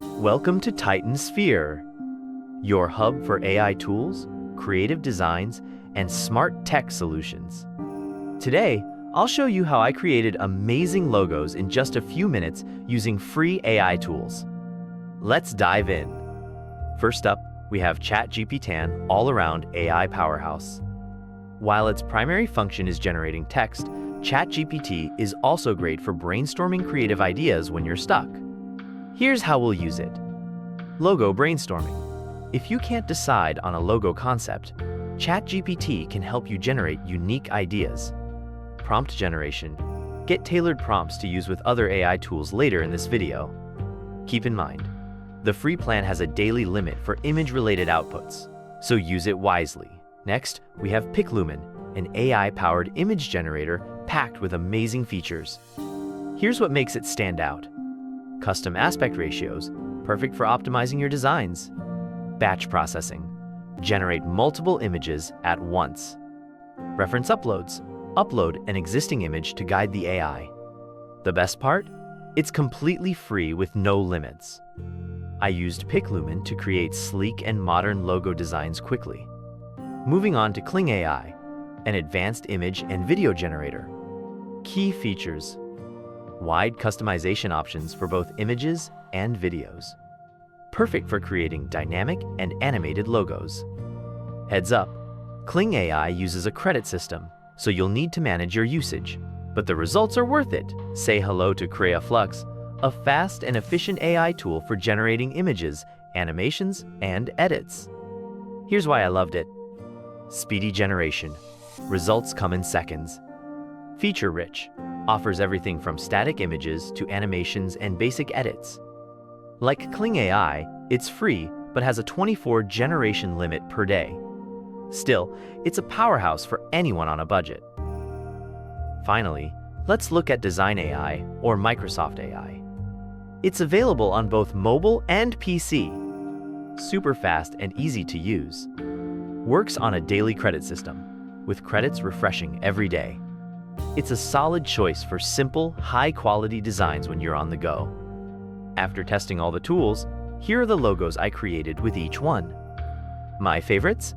Welcome to Titan Sphere, your hub for AI tools, creative designs, and smart tech solutions. Today, I'll show you how I created amazing logos in just a few minutes using free AI tools. Let's dive in. First up, we have ChatGPT, all-around AI powerhouse. While its primary function is generating text, ChatGPT is also great for brainstorming creative ideas when you're stuck. Here's how we'll use it. Logo brainstorming. If you can't decide on a logo concept, ChatGPT can help you generate unique ideas. Prompt generation. Get tailored prompts to use with other AI tools later in this video. Keep in mind, the free plan has a daily limit for image-related outputs, so use it wisely. Next, we have PicLumen, an AI-powered image generator packed with amazing features. Here's what makes it stand out. Custom aspect ratios, perfect for optimizing your designs. Batch processing, generate multiple images at once. Reference uploads, upload an existing image to guide the AI. The best part? It's completely free with no limits. I used PicLumen to create sleek and modern logo designs quickly. Moving on to Kling AI, an advanced image and video generator. Key features: wide customization options for both images and videos. Perfect for creating dynamic and animated logos. Heads up, Kling AI uses a credit system, so you'll need to manage your usage. But the results are worth it. Say hello to Krea Flux, a fast and efficient AI tool for generating images, animations, and edits. Here's why I loved it. Speedy generation. Results come in seconds. Feature-rich. Offers everything from static images to animations and basic edits. Like Kling AI, it's free but has a 24 generation limit per day. Still, it's a powerhouse for anyone on a budget. Finally, let's look at Design AI or Microsoft AI. It's available on both mobile and PC. Super fast and easy to use. Works on a daily credit system, with credits refreshing every day. It's a solid choice for simple, high-quality designs when you're on the go. After testing all the tools, here are the logos I created with each one. My favorites?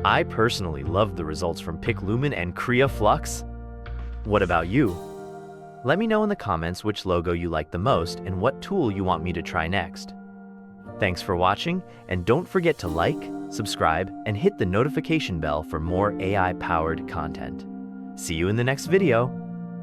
I personally loved the results from PicLumen and Krea Flux. What about you? Let me know in the comments which logo you like the most and what tool you want me to try next. Thanks for watching, and don't forget to like, subscribe, and hit the notification bell for more AI-powered content. See you in the next video.